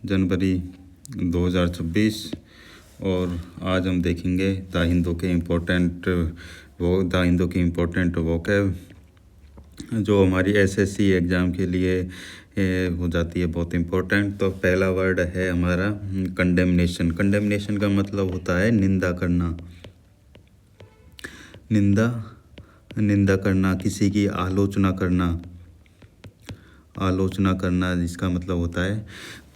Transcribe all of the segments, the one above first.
जनवरी 2026 और आज हम देखेंगे द हिंदू के इम्पोर्टेंट वोकैब जो हमारी एसएससी एग्ज़ाम के लिए हो जाती है बहुत इम्पोर्टेंट। तो पहला वर्ड है हमारा कंडेमनेशन। कंडेमनेशन का मतलब होता है निंदा करना। निंदा करना, किसी की आलोचना करना जिसका मतलब होता है।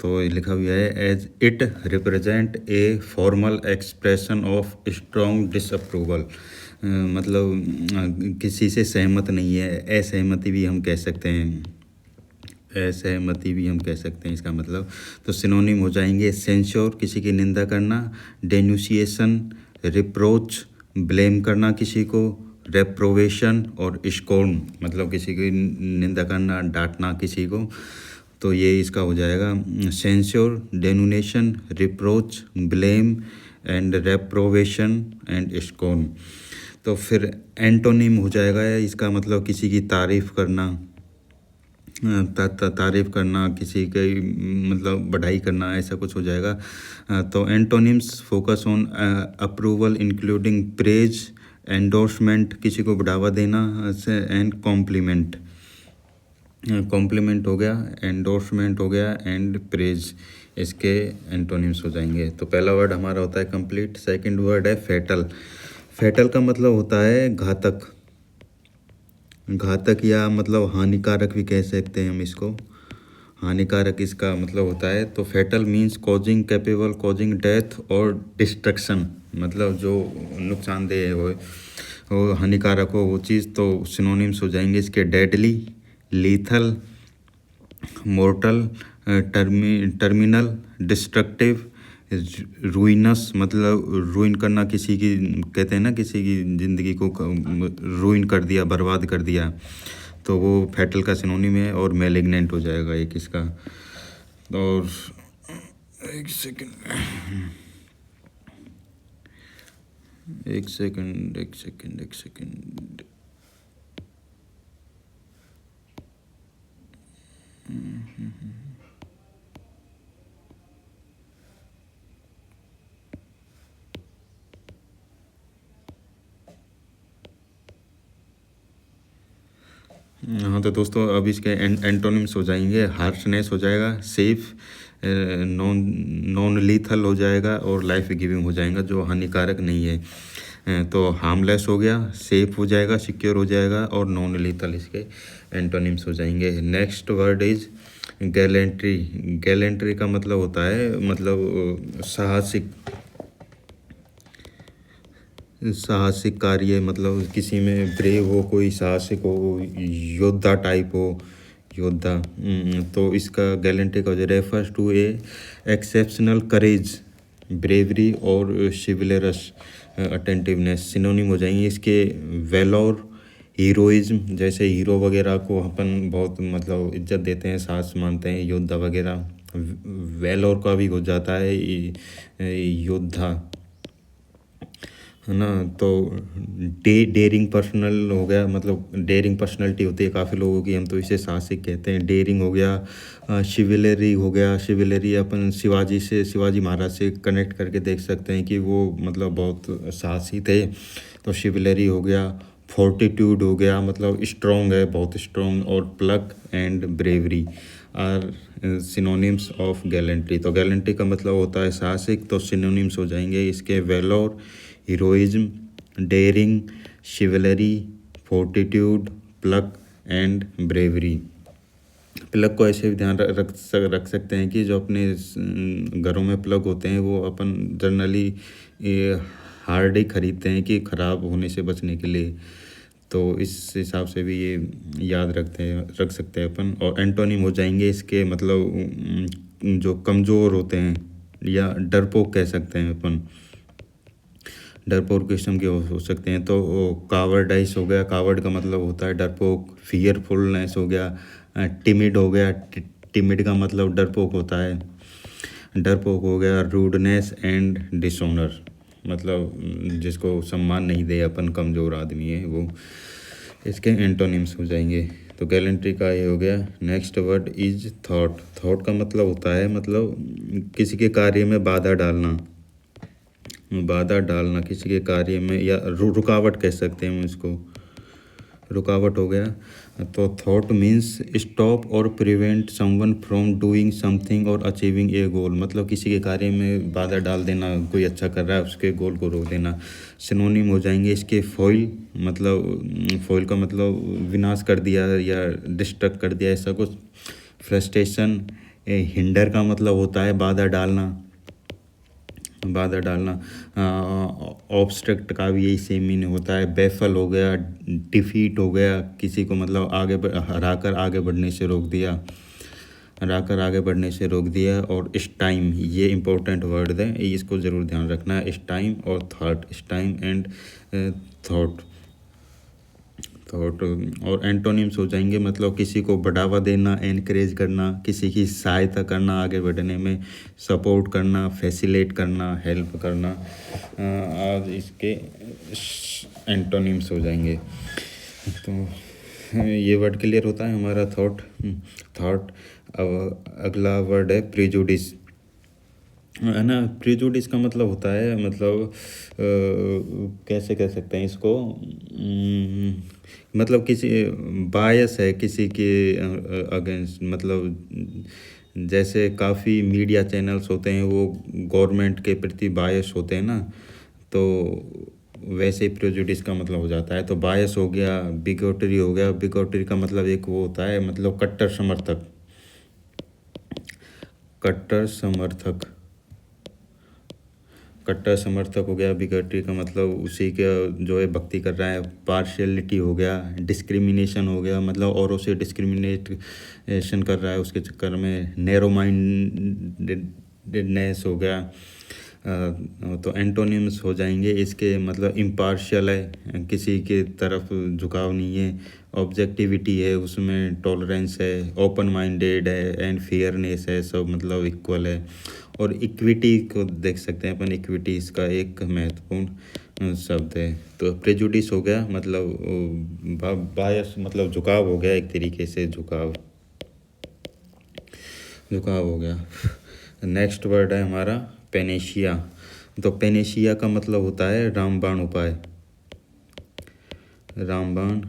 तो लिखा हुआ है as it represent a formal expression of strong disapproval. मतलब किसी से सहमत नहीं है, असहमति भी हम कह सकते हैं इसका मतलब। तो सिनोनिम हो जाएंगे सेंश्योर किसी की निंदा करना, डेन्यूसिएशन रिप्रोच ब्लेम करना किसी को, रेप्रोवेशन और स्कॉर्न मतलब किसी की निंदा करना, डांटना किसी को। तो ये इसका हो जाएगा censure, denunciation, reproach, blame and reprobation and scorn. तो फिर एंटोनिम हो जाएगा इसका मतलब किसी की तारीफ़ करना, तारीफ़ करना, किसी की मतलब बढ़ाई करना, ऐसा कुछ हो जाएगा। तो antonyms focus on approval including praise, endorsement किसी को बढ़ावा देना एंड कॉम्प्लीमेंट हो गया, एंडोर्समेंट हो गया एंड प्रेज, इसके एंटोनिम्स हो जाएंगे। तो पहला वर्ड हमारा होता है कंप्लीट। सेकंड वर्ड है फैटल। फैटल का मतलब होता है घातक या मतलब हानिकारक भी कह सकते हैं हम इसको। हानिकारक इसका मतलब होता है। तो fatal means causing, capable, causing death और डिस्ट्रक्शन, मतलब जो नुकसानदेह है वो हानिकारक हो वो चीज़। तो सिनोनिम्स हो जाएंगे इसके deadly, lethal, mortal, terminal, destructive, ruinous मतलब रूइन करना, किसी की कहते हैं ना किसी की ज़िंदगी को रूइन कर दिया, बर्बाद कर दिया, तो वो फैटल का सिनोनिम है। और मैलिग्नेंट हो जाएगा एक इसका। और एक सेकंड हाँ। तो दोस्तों अब इसके एंटोनिम्स हो जाएंगे हार्शनेस हो जाएगा, सेफ, नॉन लीथल हो जाएगा और लाइफ गिविंग हो जाएगा, जो हानिकारक नहीं है। तो हार्मलेस हो गया, सेफ हो जाएगा, सिक्योर हो जाएगा और नॉन लीथल इसके एंटोनिम्स हो जाएंगे। Next word is gallantry. Gallantry का मतलब होता है मतलब साहसिक कार्य, मतलब किसी में ब्रेव हो, कोई साहसिक हो, योद्धा टाइप हो, योद्धा। तो इसका गैलेंट्री का refers to a exceptional courage, bravery और शिवलरस अटेंटिवनेस। सिनोनिम हो जाएंगे इसके वेलोर, हीरोइज्म, जैसे हीरो वगैरह को अपन बहुत मतलब इज्जत देते हैं, साहस मानते हैं, योद्धा वगैरह। वेलोर का भी हो जाता है योद्धा, है ना। तो डेयरिंग पर्सनल हो गया, मतलब डेयरिंग पर्सनैलिटी होती है काफ़ी लोगों की, हम तो इसे साहसिक कहते हैं। डेयरिंग हो गया, शिवलरी हो गया। शिवलरी अपन शिवाजी महाराज से कनेक्ट करके देख सकते हैं कि वो मतलब बहुत साहसी थे, तो शिवलरी हो गया। फोर्टिट्यूड हो गया, मतलब स्ट्रॉन्ग है, बहुत स्ट्रॉन्ग। और pluck and bravery are synonyms of gallantry. तो गैलेंट्री का मतलब होता है साहसिक, तो सिनोनिम्स हो जाएंगे इसके valour, heroism, daring, chivalry, fortitude, pluck and bravery. Plug को ऐसे भी ध्यान रख सकते हैं कि जो अपने घरों में प्लग होते हैं वो अपन जनरली हार्ड ही खरीदते हैं कि ख़राब होने से बचने के लिए। तो इस हिसाब से भी ये याद रख सकते हैं अपन। और एंटोनिम हो जाएंगे इसके मतलब जो कमज़ोर होते हैं या डरपोक कह सकते हैं अपन। डरपोक किस्म के हो सकते हैं। तो कावर्डाइस हो गया, कावर्ड का मतलब होता है डरपोक। फियरफुलनेस हो गया, टिमिड हो गया, टिमिड का मतलब डरपोक होता है, डरपोक हो गया। रूडनेस एंड डिसऑनर, मतलब जिसको सम्मान नहीं दे अपन, कमज़ोर आदमी है वो। इसके एंटोनिम्स हो जाएंगे। तो गैलेंट्री का ये हो गया। Next word is thought. Thought का मतलब होता है मतलब किसी के कार्य में बाधा डालना, बाधा डालना किसी के कार्य में, या रुकावट कह सकते हैं हम इसको, रुकावट हो गया। तो थॉट मीन्स स्टॉप और prevent someone from doing something और अचीविंग ए गोल, मतलब किसी के कार्य में बाधा डाल देना, कोई अच्छा कर रहा है उसके गोल को रोक देना। सिनोनिम हो जाएंगे इसके फॉइल, मतलब फॉइल का मतलब विनाश कर दिया या डिस्ट्रक्ट कर दिया ऐसा कुछ। फ्रस्ट्रेशन, हिंडर का मतलब होता है बाधा डालना, बाधा डालना। ऑब्स्ट्रक्ट का भी यही सेम मीनिंग होता है। बैफल हो गया, डिफीट हो गया, किसी को मतलब हराकर आगे बढ़ने से रोक दिया, हराकर आगे बढ़ने से रोक दिया। और स्टाइम, ये इंपॉर्टेंट वर्ड है, इसको ज़रूर ध्यान रखना है। स्टाइम और थॉट, स्टाइम एंड थॉट, थॉट। और एंटोनिम्स हो जाएंगे मतलब किसी को बढ़ावा देना, एनकरेज करना, किसी की सहायता करना आगे बढ़ने में, सपोर्ट करना, फैसिलेट करना, हेल्प करना। आज इसके एंटोनिम्स हो जाएंगे। तो ये वर्ड क्लियर होता है हमारा थॉट, थॉट। अब अगला वर्ड है प्रिजुडिस, है ना। प्रिजुडिस का मतलब होता है मतलब कैसे कह सकते हैं इसको, मतलब किसी बायस है किसी के अगेंस्ट, मतलब जैसे काफ़ी मीडिया चैनल्स होते हैं वो गवर्नमेंट के प्रति बायस होते हैं ना, तो वैसे ही प्रेजुडिस का मतलब हो जाता है। तो बायस हो गया, बिगोटरी हो गया। बिगोटरी का मतलब एक वो होता है मतलब कट्टर समर्थक, कट्टर समर्थक, कट्टर समर्थक हो गया। बिगोटरी का मतलब उसी के जो है भक्ति कर रहा है। पार्शियलिटी हो गया, डिस्क्रिमिनेशन हो गया, मतलब औरों से डिस्क्रिमिनेशन कर रहा है उसके चक्कर में। नैरो माइंडेडनेस हो गया। तो एंटोनिम्स हो जाएंगे इसके मतलब इम्पार्शियल है, किसी के तरफ झुकाव नहीं है। ऑब्जेक्टिविटी है, उसमें टॉलरेंस है। ओपन माइंडेड है एंड फेयरनेस है, सब मतलब इक्वल है। और इक्विटी को देख सकते हैं अपन, इक्विटी इसका एक महत्वपूर्ण शब्द है। तो प्रेजुडिस हो गया मतलब बायस, मतलब झुकाव हो गया, एक तरीके से झुकाव, झुकाव हो गया। नेक्स्ट वर्ड है हमारा पेनेशिया। तो पेनेशिया का मतलब होता है रामबाण उपाय, रामबाण,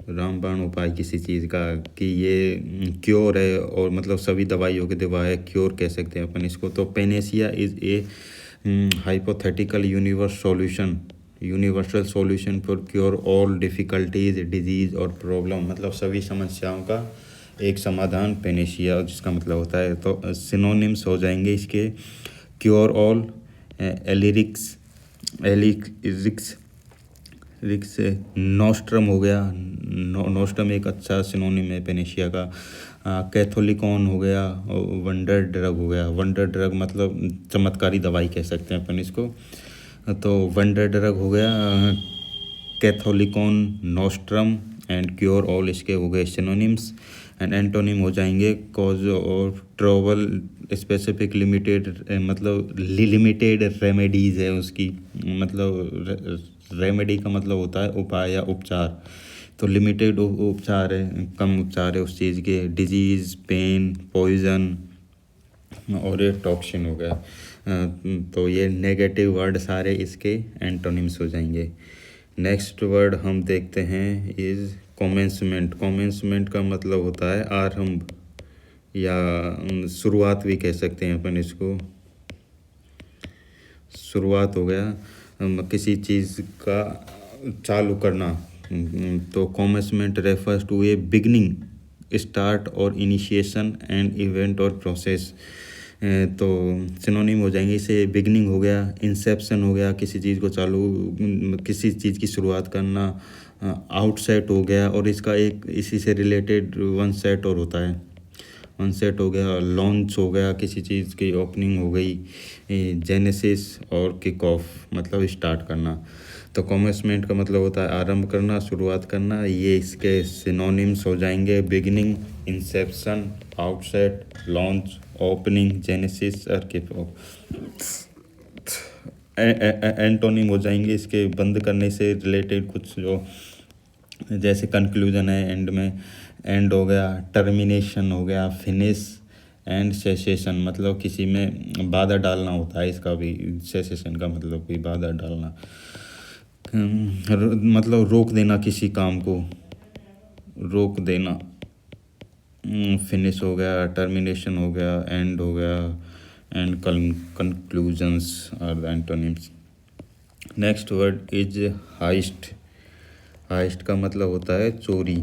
रामबाण उपाय किसी चीज़ का, कि ये क्योर है और मतलब सभी दवाइयों की दवा है, क्योर कह सकते हैं अपन इसको। तो Panacea is a hypothetical universal solution for cure all difficulties, disease और प्रॉब्लम, मतलब सभी समस्याओं का एक समाधान पेनेशिया, जिसका मतलब होता है। तो सिनोनिम्स हो जाएंगे इसके क्योर ऑल, एलिरिक्स, एलिरिक्स, रिक्स, नोस्ट्रम हो गया। नोस्ट्रम एक अच्छा सिनोनिम है पेनेशिया का। कैथोलिकॉन हो गया। वंडर ड्रग हो गया। वंडर ड्रग मतलब चमत्कारी दवाई कह सकते हैं अपन इसको। तो वंडर ड्रग हो गया, कैथोलिकॉन, नोस्ट्रम एंड क्योर ऑल इसके हो गए सिनोनिम्स। एंड एंटोनिम हो जाएंगे कॉज और ट्रबल, स्पेसिफिक, लिमिटेड, मतलब लिमिटेड रेमेडीज़ है उसकी, मतलब रेमेडी का मतलब होता है उपाय या उपचार। तो लिमिटेड उपचार है, कम उपचार है उस चीज़ के। डिजीज़, पेन, पॉइजन और ये टॉक्सिन हो गया। तो ये नेगेटिव वर्ड सारे इसके एंटोनिम्स हो जाएंगे। नेक्स्ट वर्ड हम देखते हैं इज़ कॉमेंसमेंट। कॉमेंसमेंट का मतलब होता है आरंभ या शुरुआत भी कह सकते हैं अपन इसको, शुरुआत हो गया किसी चीज़ का चालू करना। तो commencement refers to a beginning, start और इनिशिएशन एंड इवेंट और प्रोसेस। तो सिनोनिम हो जाएंगे इसे। बिगनिंग हो गया, इंसेप्शन हो गया, किसी चीज़ को चालू, किसी चीज़ की शुरुआत करना। आउटसेट हो गया, और इसका एक इसी से रिलेटेड वन सेट और होता है, वन सेट हो गया। लॉन्च हो गया, किसी चीज़ की ओपनिंग हो गई। जेनेसिस और किक ऑफ मतलब स्टार्ट करना। तो कॉमेंसमेंट का मतलब होता है आरंभ करना, शुरुआत करना। ये इसके सिनोनिम्स हो जाएंगे beginning, Inception, outset, launch, opening, genesis और किक ऑफ। एंटोनिम हो जाएंगे इसके बंद करने से रिलेटेड कुछ जो जैसे कंक्लूजन है एंड में, एंड हो गया, टर्मिनेशन हो गया, फिनिश एंड सेसेशन, मतलब किसी में बाधा डालना होता है इसका भी। सेसेशन का मतलब भी बाधा डालना, मतलब रोक देना किसी काम को, रोक देना। फिनिश हो गया, टर्मिनेशन हो गया, एंड हो गया, end conclusions are the antonyms. Next word is heist. Heist का मतलब होता है चोरी,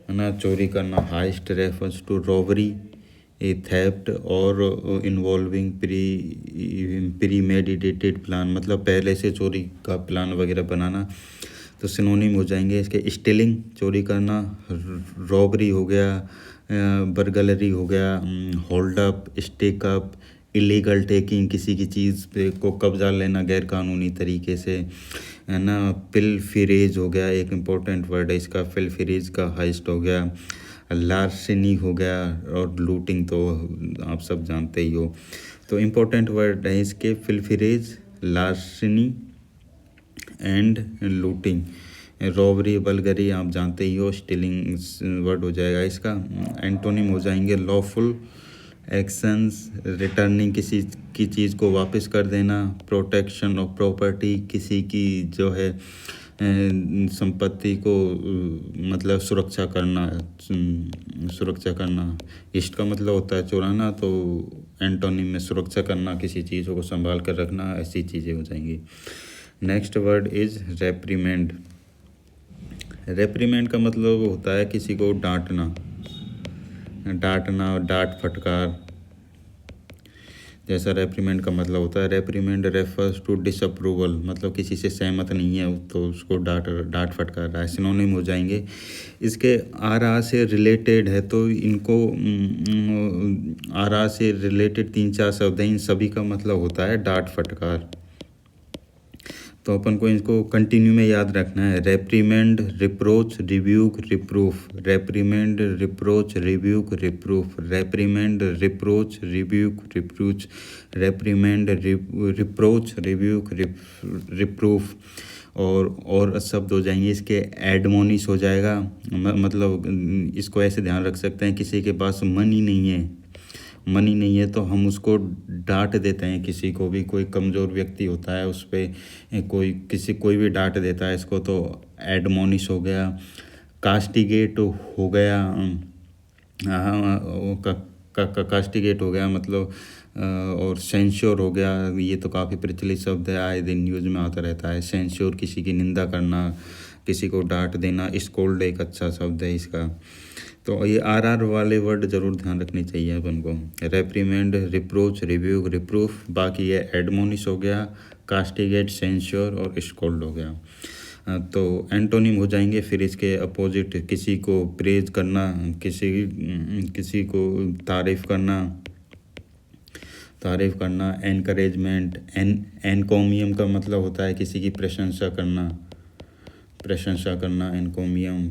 है ना, चोरी करना। Heist refers to robbery, a theft और इन्वॉल्विंग प्रीमेडिटेटेड प्लान, मतलब पहले से चोरी का प्लान वगैरह बनाना। तो सिनोनिम हो जाएंगे इसके स्टीलिंग चोरी करना, रॉबरी हो गया, बर्गलरी हो गया, hold up, stick up, illegal taking किसी की चीज़ पे को कब्जा लेना गैर कानूनी तरीके से, है ना। पिलफिरेज हो गया, एक इम्पोर्टेंट वर्ड है इसका, पिलफिरेज का हाइस्ट हो गया। लार्सिनी हो गया, और लूटिंग तो आप सब जानते ही हो। तो इम्पोर्टेंट वर्ड है इसके पिलफिरेज, लार्सिनी एंड लूटिंग। रॉबरी, बलगरी आप जानते ही हो, स्टीलिंग वर्ड हो जाएगा इसका। एंटोनिम हो जाएंगे लॉफुल एक्शंस, रिटर्निंग किसी की चीज़ को वापस कर देना, प्रोटेक्शन ऑफ प्रॉपर्टी किसी की जो है संपत्ति को मतलब सुरक्षा करना, सुरक्षा करना। इष्ट का मतलब होता है चुराना, तो एंटोनिम में सुरक्षा करना, किसी चीज़ों को संभाल कर रखना, ऐसी चीज़ें हो जाएंगी। Next word is रेप्रीमेंड। रेप्रीमेंड का मतलब होता है किसी को डांटना, डांटना, डांट फटकार जैसा रेप्रीमेंड का मतलब होता है। रेप्रीमेंड रेफर्स टू डिसअप्रूवल, मतलब किसी से सहमत नहीं है तो उसको डांट फटकार रहा है। सिनोनिम हो जाएंगे इसके। आरा से रिलेटेड है तो इनको आरा से रिलेटेड 3-4 शब्द हैं, इन सभी का मतलब होता है डांट फटकार। तो अपन को इनको कंटिन्यू में याद रखना है। Reprimand, reproach, rebuke, reproof. Reprimand, reproach, rebuke, reproof. Reprimand, reproach, rebuke, reproof. Reprimand, reproach, rebuke, reproof. और शब्द हो जाएंगे इसके। एडमोनिश हो जाएगा, मतलब इसको ऐसे ध्यान रख सकते हैं, किसी के पास मनी नहीं है, मनी नहीं है तो हम उसको डांट देते हैं। किसी को भी, कोई कमज़ोर व्यक्ति होता है उस पर कोई भी डांट देता है इसको, तो एडमोनिश हो गया। कास्टिगेट हो गया, कास्टिगेट हो गया मतलब, और सेंश्योर हो गया। ये तो काफ़ी प्रचलित शब्द है, आए दिन न्यूज़ में आता रहता है। सेंश्योर किसी की निंदा करना, किसी को डांट देना। स्कोल्ड एक अच्छा शब्द है इसका। तो ये आर वाले वर्ड ज़रूर ध्यान रखने चाहिए अपन को। Reprimand, reproach, review, reproof. बाकी ये एडमोनिश हो गया, कास्टिगेट, सेंश्योर और स्कोल्ड हो गया। तो एंटोनिम हो जाएंगे फिर इसके अपोजिट। किसी को प्रेज करना, किसी को तारीफ़ करना। एनकरेजमेंट। एनकोमियम का मतलब होता है किसी की प्रशंसा करना, एनकोमियम।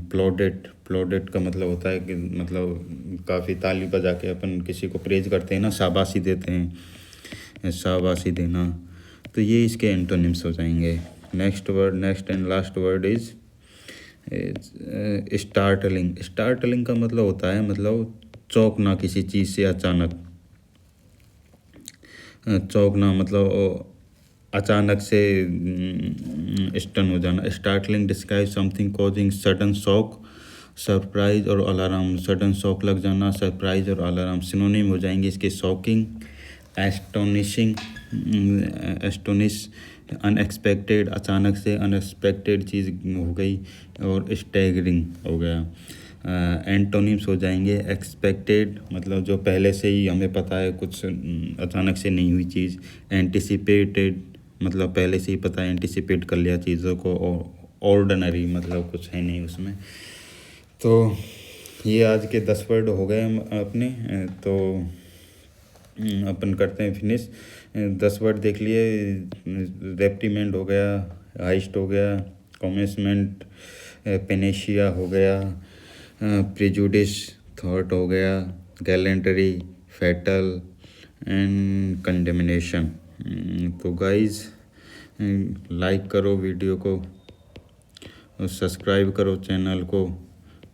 प्लॉडेट का मतलब होता है कि मतलब काफ़ी ताली बजा के अपन किसी को प्रेज करते हैं ना, शाबाशी देते हैं, शाबाशी देना। तो ये इसके एंटोनिम्स हो जाएंगे। Next and last word is startling. Startling का मतलब होता है मतलब चौंकना किसी चीज़ से अचानक। चौंकना मतलब अचानक से स्टन हो जाना। Startling describe something causing sudden shock, surprise और अलार्म। सडन शॉक लग जाना, सरप्राइज और अलार्म। सिनोनिम हो जाएंगे इसके शॉकिंग, एस्टोनिशिंग, एस्टोनिश, अनएक्सपेक्टेड अचानक से, अनएक्सपेक्टेड चीज़ हो गई, और स्टैगरिंग हो गया। एंटोनिम्स हो जाएंगे एक्सपेक्टेड, मतलब जो पहले से ही हमें पता है, कुछ अचानक से नहीं हुई चीज़। एंटिसिपेटेड, मतलब पहले से ही पता है, एंटिसिपेट कर लिया चीज़ों को। ऑर्डिनरी, मतलब कुछ है नहीं उसमें। तो ये आज के 10 वर्ड हो गए हम अपने। तो अपन करते हैं फिनिश। 10 वर्ड देख लिए। रेप्रीमेंड हो गया, हाइस्ट हो गया, कमेंसमेंट, पेनेशिया हो गया, प्रेजुडिस, थॉट हो गया, गैलेंटरी, फैटल एंड कंडेमिनेशन। तो गाइज लाइक करो वीडियो को, सब्सक्राइब करो चैनल को,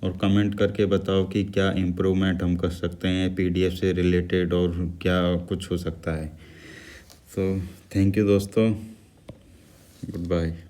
और कमेंट करके बताओ कि क्या इम्प्रूवमेंट हम कर सकते हैं PDF से रिलेटेड और क्या कुछ हो सकता है। तो थैंक यू दोस्तों, गुड बाय।